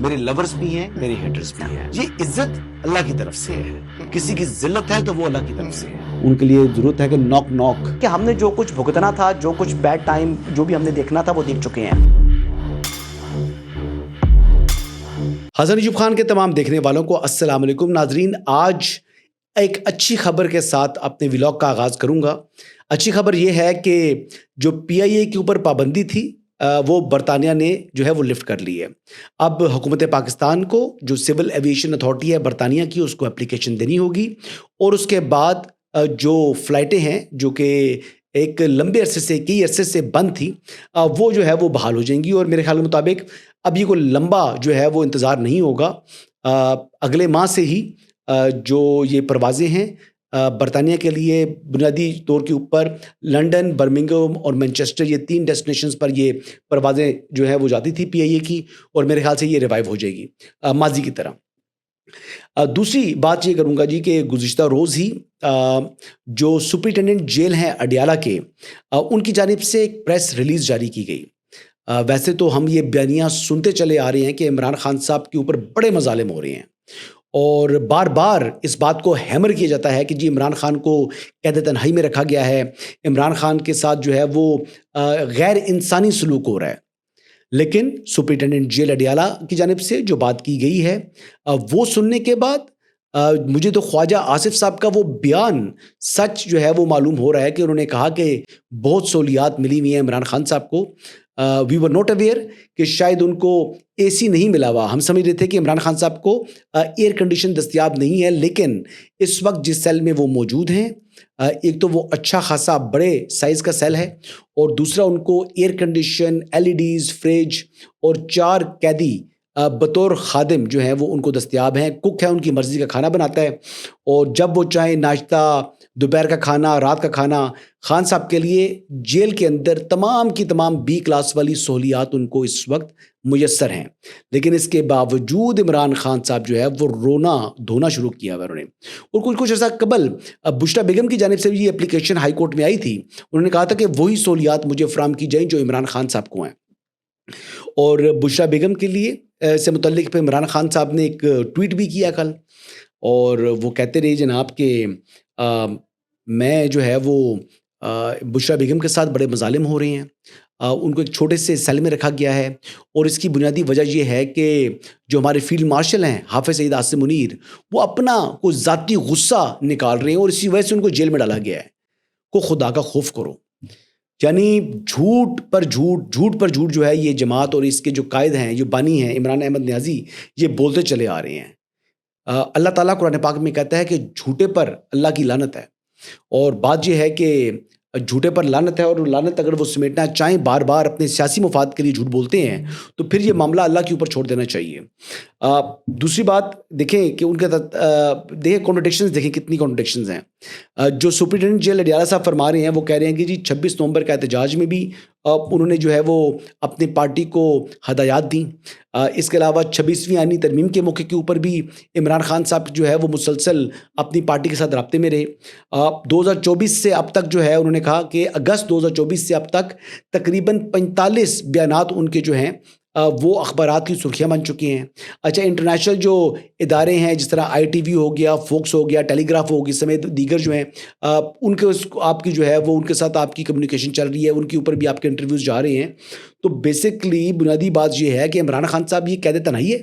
میرے لورز بھی ہیں، میرے ہیٹرز بھی ہیں. یہ عزت اللہ کی طرف سے ہے. کسی کی ذلت ہے تو وہ اللہ کی طرف سے ہے. ان کے لیے ضرورت ہے کہ نوک نوک کہ ہم نے جو کچھ بھگتنا تھا، جو کچھ بیڈ ٹائم جو بھی ہم نے دیکھنا تھا وہ دیکھ چکے ہیں. حسن ایوب خان کے تمام دیکھنے والوں کو السلام علیکم. ناظرین، آج ایک اچھی خبر کے ساتھ اپنے ولاگ کا آغاز کروں گا. اچھی خبر یہ ہے کہ جو پی آئی اے کے اوپر پابندی تھی وہ برطانیہ نے جو ہے وہ لفٹ کر لی ہے. اب حکومت پاکستان کو جو سول ایویشن اتھارٹی ہے برطانیہ کی، اس کو اپلیکیشن دینی ہوگی، اور اس کے بعد جو فلائٹیں ہیں جو کہ ایک لمبے عرصے سے کئی عرصے سے بند تھی، وہ جو ہے وہ بحال ہو جائیں گی. اور میرے خیال کے مطابق اب یہ کوئی لمبا جو ہے وہ انتظار نہیں ہوگا. اگلے ماہ سے ہی جو یہ پروازیں ہیں برطانیہ کے لیے بنیادی طور کے اوپر لنڈن، برمنگھم اور مینچسٹر، یہ 3 ڈیسٹینیشنز پر یہ پروازیں جو ہے وہ جاتی تھی پی آئی اے کی، اور میرے خیال سے یہ ریوائیو ہو جائے گی ماضی کی طرح. دوسری بات یہ کروں گا جی کہ گزشتہ روز ہی جو سپرنٹینڈنٹ جیل ہیں اڈیالہ کے، ان کی جانب سے ایک پریس ریلیز جاری کی گئی. ویسے تو ہم یہ بیانیاں سنتے چلے آ رہے ہیں کہ عمران خان صاحب کے اوپر بڑے مظالم ہو رہے ہیں، اور بار بار اس بات کو ہیمر کیا جاتا ہے کہ جی عمران خان کو قید تنہائی میں رکھا گیا ہے، عمران خان کے ساتھ جو ہے وہ غیر انسانی سلوک ہو رہا ہے. لیکن سپرنٹینڈنٹ جیل اڈیالہ کی جانب سے جو بات کی گئی ہے وہ سننے کے بعد مجھے تو خواجہ آصف صاحب کا وہ بیان سچ جو ہے وہ معلوم ہو رہا ہے کہ انہوں نے کہا کہ بہت سہولیات ملی ہوئی ہیں عمران خان صاحب کو. وی ور ناٹ اویئر کہ شاید ان کو اے سی نہیں ملا ہوا. ہم سمجھ رہے تھے کہ عمران خان صاحب کو ایئر کنڈیشن دستیاب نہیں ہے، لیکن اس وقت جس سیل میں وہ موجود ہیں، ایک تو وہ اچھا خاصا بڑے سائز کا سیل ہے، اور دوسرا ان کو air condition, L E Ds, fridge اور 4 قیدی بطور خادم جو ہیں وہ ان کو دستیاب ہیں. کک ہے، ان کی مرضی کا کھانا بناتا ہے، اور جب وہ چاہیں ناشتہ، دوپہر کا کھانا، رات کا کھانا. خان صاحب کے لیے جیل کے اندر تمام کی تمام بی کلاس والی سہولیات ان کو اس وقت میسر ہیں. لیکن اس کے باوجود عمران خان صاحب جو ہے وہ رونا دھونا شروع کیا ہوا انہوں نے. اور کچھ عرصہ قبل بشرا بیگم کی جانب سے بھی یہ اپلیکیشن ہائی کورٹ میں آئی تھی. انہوں نے کہا تھا کہ وہی سہولیات مجھے فراہم کی جائیں جو عمران خان صاحب کو ہیں. اور بشرا بیگم کے لیے سے متعلق پہ عمران خان صاحب نے ایک ٹویٹ بھی کیا کل، اور وہ کہتے رہے جناب کہ میں جو ہے وہ بشرا بیگم کے ساتھ بڑے مظالم ہو رہے ہیں. ان کو ایک چھوٹے سے سیل میں رکھا گیا ہے، اور اس کی بنیادی وجہ یہ ہے کہ جو ہمارے فیلڈ مارشل ہیں حافظ سعید عاصم منیر، وہ اپنا کوئی ذاتی غصہ نکال رہے ہیں، اور اسی وجہ سے ان کو جیل میں ڈالا گیا ہے. کو خدا کا خوف کرو. یعنی جھوٹ پر جھوٹ، جھوٹ پر جھوٹ جو ہے یہ جماعت اور اس کے جو قائد ہیں، جو بانی ہیں عمران احمد نیازی، یہ بولتے چلے آ رہے ہیں. اللہ تعالیٰ قرآن پاک میں کہتا ہے کہ جھوٹے پر اللہ کی لعنت ہے. اور بات یہ ہے کہ جھوٹے پر لعنت ہے، اور لعنت اگر وہ سمیٹنا چاہیں، بار بار اپنے سیاسی مفاد کے لیے جھوٹ بولتے ہیں، تو پھر یہ معاملہ اللہ کے اوپر چھوڑ دینا چاہیے. دوسری بات دیکھیں کہ ان کے دیکھیں کانٹرڈکشنز، دیکھیں کتنی کانٹرڈکشنز ہیں. جو سپرنٹینڈنٹ جیل اڈیالہ صاحب فرما رہے ہیں، وہ کہہ رہے ہیں کہ جی 26 نومبر کا احتجاج میں بھی انہوں نے جو ہے وہ اپنی پارٹی کو ہدایات دیں. اس کے علاوہ 26ویں آئینی ترمیم کے موقع کے اوپر بھی عمران خان صاحب جو ہے وہ مسلسل اپنی پارٹی کے ساتھ رابطے میں رہے. 2024 سے اب تک جو ہے انہوں نے کہا کہ اگست 2024 سے اب تک تقریباً 45 بیانات ان کے جو ہیں وہ اخبارات کی سرخیاں بن چکے ہیں. اچھا، انٹرنیشنل جو ادارے ہیں جس طرح آئی ٹی وی ہو گیا، فوکس ہو گیا، ٹیلی گراف ہوگی سمیت دیگر جو ہیں، ان کے آپ کی جو ہے وہ ان کے ساتھ آپ کی کمیونیکیشن چل رہی ہے، ان کے اوپر بھی آپ کے انٹرویوز جا رہے ہیں. تو بیسکلی بنیادی بات یہ ہے کہ عمران خان صاحب یہ قید تنہائی ہے.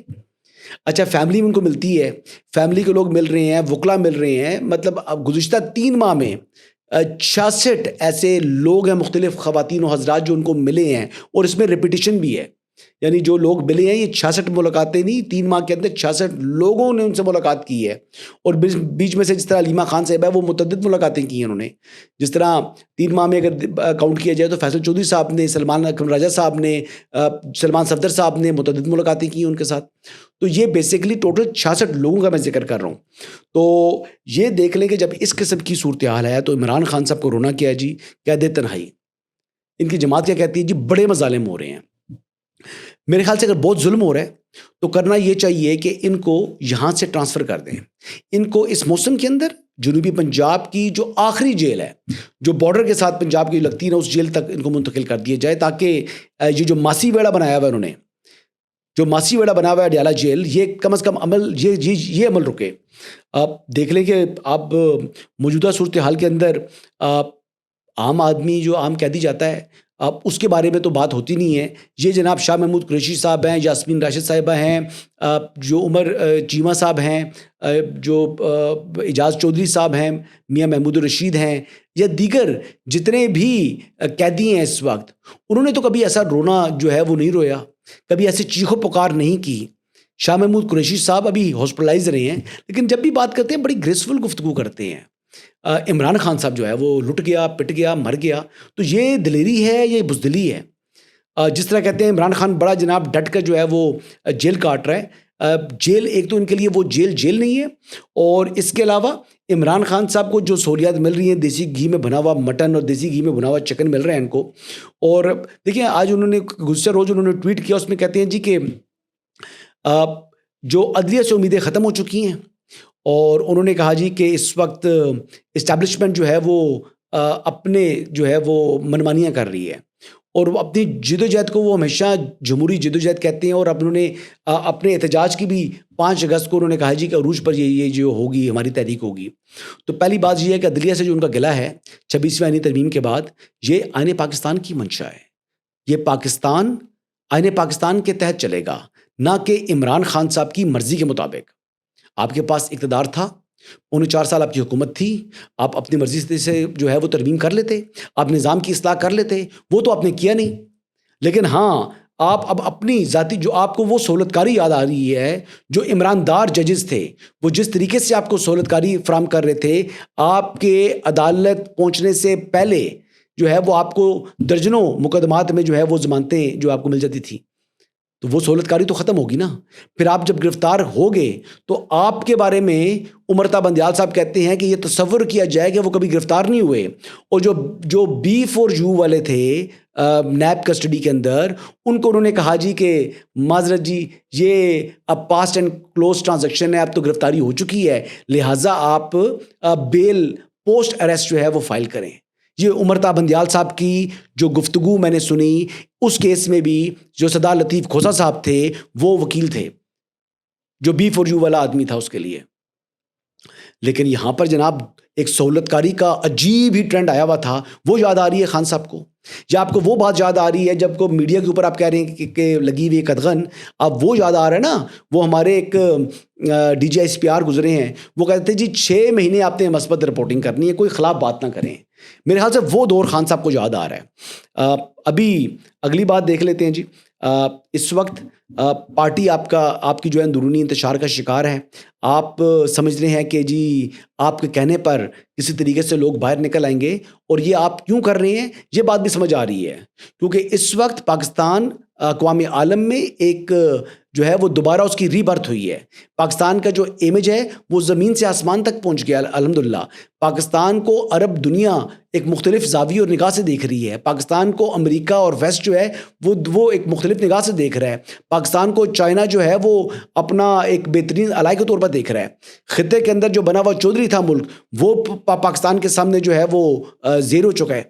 اچھا، فیملی ان کو ملتی ہے، فیملی کے لوگ مل رہے ہیں، وکلا مل رہے ہیں. مطلب اب گزشتہ 3 ماہ میں 66 ایسے لوگ ہیں، مختلف خواتین و حضرات جو ان کو ملے ہیں، اور اس میں ریپیٹیشن بھی ہے. یعنی جو لوگ ملے ہیں یہ 66 ملاقاتیں نہیں، 3 ماہ کے اندر 66 لوگوں نے ان سے ملاقات کی ہے. اور بیچ میں سے جس طرح علیمہ خان صاحب ہے وہ متعدد ملاقاتیں کی ہیں انہوں نے. جس طرح 3 ماہ میں اگر کاؤنٹ کیا جائے تو فیصل چودھری صاحب نے، سلمان اکرم راجہ صاحب نے، سلمان صفدر صاحب نے متعدد ملاقاتیں کی ان کے ساتھ. تو یہ بیسیکلی ٹوٹل 66 لوگوں کا میں ذکر کر رہا ہوں. تو یہ دیکھ لیں کہ جب اس قسم کی صورتحال ہے تو عمران خان صاحب کو رونا کیا ہے جی؟ قید تنہائی. ان کی جماعت کیا کہتی ہے جی؟ بڑے مظالم ہو رہے ہیں. میرے خیال سے اگر بہت ظلم ہو رہا ہے تو کرنا یہ چاہیے کہ ان کو یہاں سے ٹرانسفر کر دیں. ان کو اس موسم کے اندر جنوبی پنجاب کی جو آخری جیل ہے، جو بارڈر کے ساتھ پنجاب کی لگتی ہے نا، اس جیل تک ان کو منتقل کر دیا جائے، تاکہ یہ جو ماسی ویڑا بنایا ہوا انہوں نے جو ماسیواڑا بنا ہوا ہے اڈیالہ جیل، یہ کم از کم عمل یہ عمل رکے. آپ دیکھ لیں کہ اب موجودہ صورتحال کے اندر عام آدمی جو عام قیدی جاتا ہے اب اس کے بارے میں تو بات ہوتی نہیں ہے. یہ جناب شاہ محمود قریشی صاحب ہیں، یاسمین راشد صاحبہ ہیں، جو عمر چیمہ صاحب ہیں، جو اعجاز چودھری صاحب ہیں، میاں محمود الرشید ہیں، یا دیگر جتنے بھی قیدی ہیں اس وقت، انہوں نے تو کبھی ایسا رونا جو ہے وہ نہیں رویا، کبھی ایسے چیخو پکار نہیں کی. شاہ محمود قریشی صاحب ابھی ہاسپٹلائز رہے ہیں، لیکن جب بھی بات کرتے ہیں بڑی گریسفل گفتگو کرتے ہیں. عمران خان صاحب جو ہے وہ لٹ گیا، پٹ گیا، مر گیا، تو یہ دلیری ہے، یہ بزدلی ہے. جس طرح کہتے ہیں عمران خان بڑا جناب ڈٹ کر جو ہے وہ جیل کاٹ رہا ہے. جیل ایک تو ان کے لیے وہ جیل نہیں ہے، اور اس کے علاوہ عمران خان صاحب کو جو سہولیات مل رہی ہیں، دیسی گھی میں بنا ہوا مٹن اور دیسی گھی میں بنا ہوا چکن مل رہا ہے ان کو. اور دیکھیں آج انہوں نے گزشتہ روز انہوں نے ٹویٹ کیا، اس میں کہتے ہیں جی کہ جو عدلیہ سے امیدیں ختم ہو چکی ہیں، اور انہوں نے کہا جی کہ اس وقت اسٹیبلشمنٹ جو ہے وہ اپنے جو ہے وہ منمانیاں کر رہی ہے، اور وہ اپنی جدوجہد کو وہ ہمیشہ جمہوری جدوجہد کہتے ہیں. اور اب انہوں نے اپنے احتجاج کی بھی 5 اگست کو انہوں نے کہا جی کہ عروج پر یہ جو ہوگی ہماری تحریک ہوگی. تو پہلی بات یہ ہے کہ عدلیہ سے جو ان کا گلہ ہے 26ویں آئینی ترمیم کے بعد، یہ آئین پاکستان کی منشا ہے. یہ پاکستان آئین پاکستان کے تحت چلے گا، نہ کہ عمران خان صاحب کی مرضی کے مطابق. آپ کے پاس اقتدار تھا، 4.25 سال آپ کی حکومت تھی، آپ اپنی مرضی سے جو ہے وہ ترمیم کر لیتے، آپ نظام کی اصلاح کر لیتے، وہ تو آپ نے کیا نہیں. لیکن ہاں آپ اب اپنی ذاتی جو آپ کو وہ سہولت کاری یاد آ رہی ہے جو عمران دار ججز تھے، وہ جس طریقے سے آپ کو سہولت کاری فراہم کر رہے تھے، آپ کے عدالت پہنچنے سے پہلے جو ہے وہ آپ کو درجنوں مقدمات میں جو ہے وہ ضمانتیں جو آپ کو مل جاتی تھی. تو وہ سہولت کاری تو ختم ہوگی نا. پھر آپ جب گرفتار ہوگے تو آپ کے بارے میں عمرتا بندیال صاحب کہتے ہیں کہ یہ تصور کیا جائے کہ وہ کبھی گرفتار نہیں ہوئے، اور جو B4U والے تھے نیب کسٹڈی کے اندر، ان کو انہوں نے کہا جی کہ معذرت جی یہ اب پاسٹ اینڈ کلوز ٹرانزیکشن ہے، اب تو گرفتاری ہو چکی ہے، لہٰذا آپ بیل پوسٹ اریسٹ جو ہے وہ فائل کریں. یہ عمرتا بندیال صاحب کی جو گفتگو میں نے سنی، اس کیس میں بھی جو صدا لطیف کھوسا صاحب تھے وہ وکیل تھے، جو B4U والا آدمی تھا اس کے لیے. لیکن یہاں پر جناب ایک سہولت کاری کا عجیب ہی ٹرینڈ آیا ہوا تھا، وہ یاد آ رہی ہے خان صاحب کو، یا آپ کو وہ بات یاد آ رہی ہے جب کو میڈیا کے اوپر آپ کہہ رہے ہیں کہ لگی ہوئی قدغن، اب وہ یاد آ رہا ہے نا. وہ ہمارے ایک DGSPR گزرے ہیں، وہ کہتے ہیں جی 6 مہینے آپ نے مثبت رپورٹنگ کرنی ہے، کوئی خلاف بات نہ کریں. میرے خیال سے وہ دور خان صاحب کو یاد آ رہا ہے. ابھی اگلی بات دیکھ لیتے ہیں جی. اس وقت پارٹی آپ کی جو ہے اندرونی انتشار کا شکار ہے. آپ سمجھ رہے ہیں کہ جی آپ کے کہنے پر کسی طریقے سے لوگ باہر نکل آئیں گے، اور یہ آپ کیوں کر رہے ہیں یہ بات بھی سمجھ آ رہی ہے، کیونکہ اس وقت پاکستان اقوام عالم میں ایک جو ہے وہ دوبارہ اس کی ری برتھ ہوئی ہے. پاکستان کا جو امیج ہے وہ زمین سے آسمان تک پہنچ گیا الحمدللہ. پاکستان کو عرب دنیا ایک مختلف زاویے اور نگاہ سے دیکھ رہی ہے. پاکستان کو امریکہ اور ویسٹ جو ہے وہ ایک مختلف نگاہ سے دیکھ رہا ہے. پاکستان کو چائنا جو ہے وہ اپنا ایک بہترین الائی کے طور پر دیکھ رہا ہے. خطے کے اندر جو بنا ہوا چودھری تھا ملک، وہ پاکستان کے سامنے جو ہے وہ زیر ہو چکا ہے.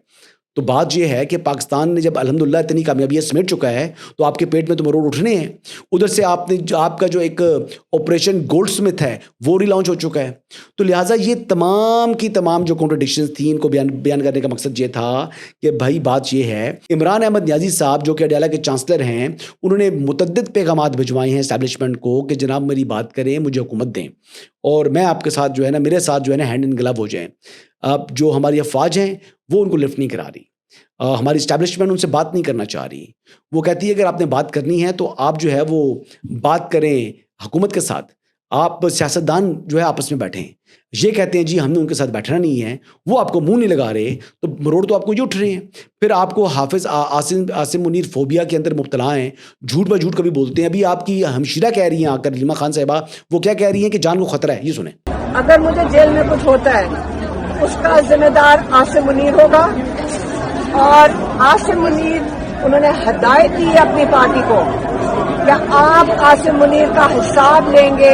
تو بات یہ ہے کہ پاکستان نے جب الحمدللہ اتنی کامیابیاں سمیٹ چکا ہے تو آپ کے پیٹ میں تو مروڑ اٹھنے ہیں. ادھر سے آپ کا جو ایک آپریشن گولڈ سمتھ ہے وہ ری لانچ ہو چکا ہے. تو لہٰذا یہ تمام کی تمام جو کانٹرڈکشنز تھیں، ان کو بیان کرنے کا مقصد یہ تھا کہ بھائی بات یہ ہے، عمران احمد نیازی صاحب جو کہ اڈیالہ کے چانسلر ہیں، انہوں نے متعدد پیغامات بھجوائے ہیں اسٹیبلشمنٹ کو کہ جناب میری بات کریں، مجھے حکومت دیں، اور میں آپ کے ساتھ جو ہے نا، میرے ساتھ جو ہے نا ہینڈ ان گلو ہو جائیں. اب جو ہماری افواج ہیں وہ ان کو لفٹ نہیں کرا رہی، ہماری اسٹیبلشمنٹ ان سے بات نہیں کرنا چاہ رہی. وہ کہتی ہے اگر آپ نے بات کرنی ہے تو آپ جو ہے وہ بات کریں حکومت کے ساتھ، آپ سیاستدان جو ہے آپس میں بیٹھیں. یہ کہتے ہیں جی ہم نے ان کے ساتھ بیٹھنا نہیں ہے، وہ آپ کو منہ نہیں لگا رہے، تو مروڑ تو آپ کو یہ اٹھ رہے ہیں. پھر آپ کو حافظ عاصم منیر فوبیا کے اندر مبتلا ہیں، جھوٹ پر جھوٹ کبھی بولتے ہیں. ابھی آپ کی ہمشیرہ کہہ رہی ہیں آ کر، علیمہ خان صاحبہ، وہ کیا کہہ رہی ہیں کہ جان کو خطرہ ہے. یہ سنیں. اگر مجھے جیل میں کچھ ہوتا ہے اس کا ذمہ دار عاصم منیر ہوگا، اور عاصم منیر انہوں نے ہدایت دی ہے اپنی پارٹی کو کہ آپ عاصم منیر کا حساب لیں گے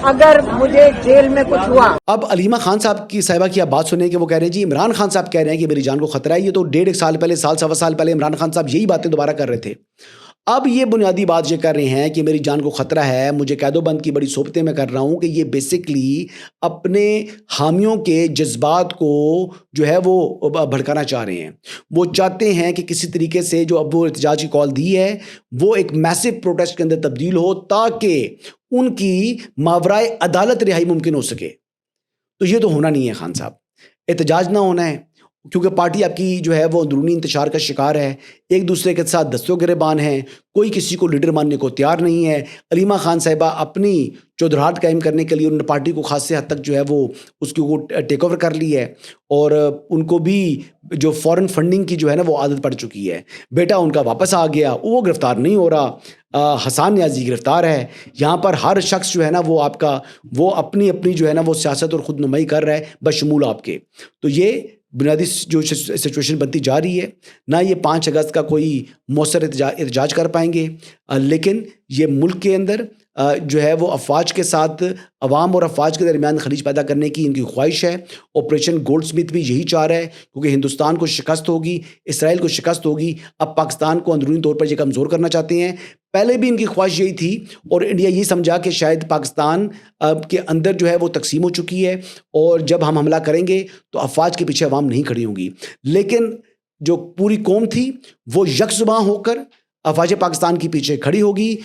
اگر مجھے جیل میں کچھ ہوا. اب علیمہ خان صاحب کی صاحبہ کی آپ بات سنیں کہ وہ کہہ رہے ہیں جی عمران خان صاحب کہہ رہے ہیں کہ میری جان کو خطرہ ہے. یہ تو 1.5 سال پہلے، سال سوا سال پہلے عمران خان صاحب یہی باتیں دوبارہ کر رہے تھے. اب یہ بنیادی بات یہ کر رہے ہیں کہ میری جان کو خطرہ ہے, مجھے قید و بند کی بڑی صحبتیں میں کر رہا ہوں, کہ یہ بیسکلی اپنے حامیوں کے جذبات کو جو ہے وہ بھڑکانا چاہ رہے ہیں. وہ چاہتے ہیں کہ کسی طریقے سے جو اب وہ احتجاج کی کال دی ہے وہ ایک میسو پروٹیسٹ کے اندر تبدیل ہو تاکہ ان کی ماورائے عدالت رہائی ممکن ہو سکے. تو یہ تو ہونا نہیں ہے خان صاحب, احتجاج نہ ہونا ہے, کیونکہ پارٹی آپ کی جو ہے وہ اندرونی انتشار کا شکار ہے, ایک دوسرے کے ساتھ دستوں گریبان ہیں, کوئی کسی کو لیڈر ماننے کو تیار نہیں ہے. علیمہ خان صاحبہ اپنی چودراہٹ قائم کرنے کے لیے انہوں نے پارٹی کو خاصے حد تک جو ہے وہ اس کو ٹیک اوور کر لی ہے, اور ان کو بھی جو فورن فنڈنگ کی جو ہے نا وہ عادت پڑ چکی ہے. بیٹا ان کا واپس آ گیا, وہ گرفتار نہیں ہو رہا, حسان نیازی گرفتار ہے. یہاں پر ہر شخص جو ہے نا وہ آپ کا وہ اپنی جو ہے نا وہ سیاست اور خود نمائی کر رہا ہے بشمول آپ کے. تو یہ بنیادی جو سچویشن بنتی جا رہی ہے. نہ یہ 5 اگست کا کوئی مؤثر احتجاج کر پائیں گے, لیکن یہ ملک کے اندر جو ہے وہ افواج کے ساتھ عوام اور افواج کے درمیان خلیج پیدا کرنے کی ان کی خواہش ہے. آپریشن گولڈ سمتھ بھی یہی چاہ رہا ہے, کیونکہ ہندوستان کو شکست ہوگی, اسرائیل کو شکست ہوگی, اب پاکستان کو اندرونی طور پر یہ کمزور کرنا چاہتے ہیں. پہلے بھی ان کی خواہش یہی تھی, اور انڈیا یہ سمجھا کہ شاید پاکستان کے اندر جو ہے وہ تقسیم ہو چکی ہے, اور جب ہم حملہ کریں گے تو افواج کے پیچھے عوام نہیں کھڑی ہوں گی. لیکن جو پوری قوم تھی وہ یکسباں ہو کر افواج پاکستان کے پیچھے کھڑی ہوگی,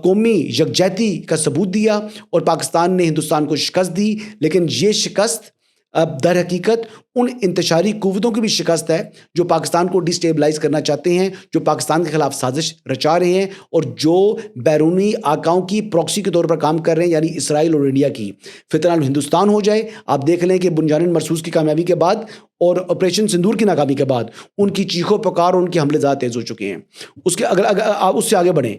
قومی یکجہتی کا ثبوت دیا, اور پاکستان نے ہندوستان کو شکست دی. لیکن یہ شکست اب در حقیقت ان انتشاری قوتوں کی بھی شکست ہے جو پاکستان کو ڈیسٹیبلائز کرنا چاہتے ہیں, جو پاکستان کے خلاف سازش رچا رہے ہیں, اور جو بیرونی آقاؤں کی پروکسی کے طور پر کام کر رہے ہیں, یعنی اسرائیل اور انڈیا کی. فتنہ ہندوستان ہو جائے, آپ دیکھ لیں کہ بنجان مرصوص کی کامیابی کے بعد اور آپریشن سندور کی ناکامی کے بعد ان کی چیخو پکار اور ان کے حملے زیادہ تیز ہو چکے ہیں. اس کے اگر آپ اس سے آگے بڑھیں,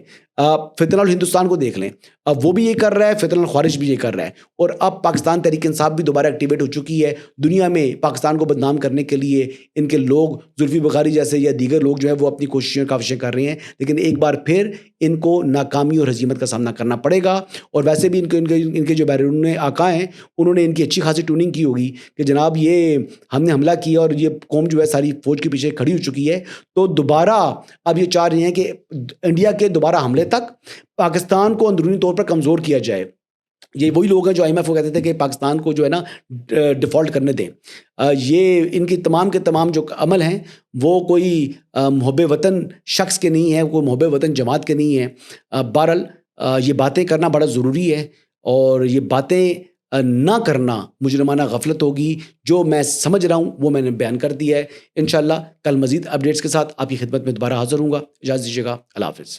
فتنہ الہندوستان کو دیکھ لیں, اب وہ بھی یہ کر رہا ہے, فتنہ الخوارج بھی یہ کر رہا ہے, اور اب پاکستان تحریک انصاف بھی دوبارہ ایکٹیویٹ ہو چکی ہے. دنیا میں پاکستان کو بدنام کرنے کے لیے ان کے لوگ زلفی بخاری جیسے یا دیگر لوگ جو ہے وہ اپنی کوششیں کر رہے ہیں, لیکن ایک بار پھر ان کو ناکامی اور ہزیمت کا سامنا کرنا پڑے گا. اور ویسے بھی ان کے جو بیرونی آقا ہیں انہوں نے ان کی اچھی خاصی ٹوننگ کی ہوگی کہ جناب یہ ہم نے حملہ کیا اور یہ قوم جو ہے ساری فوج کے پیچھے کھڑی ہو چکی ہے, تو دوبارہ اب یہ چاہ رہے ہیں کہ انڈیا کے دوبارہ حملے تک پاکستان کو اندرونی طور پر کمزور کیا جائے. یہ وہی لوگ ہیں جو IMF کو کہتے تھے کہ پاکستان کو جو ہے نا ڈیفالٹ کرنے دیں. یہ ان کی تمام کے تمام جو عمل ہیں وہ کوئی محب وطن شخص کے نہیں ہیں, کوئی محب وطن جماعت کے نہیں ہیں. بہرحال یہ باتیں کرنا بڑا ضروری ہے, اور یہ باتیں نہ کرنا مجرمانہ غفلت ہوگی. جو میں سمجھ رہا ہوں وہ میں نے بیان کر دیا ہے. انشاءاللہ کل مزید اپڈیٹس کے ساتھ آپ کی خدمت میں دوبارہ حاضر ہوں گا. اجازت دیجیے گا. اللہ حافظ.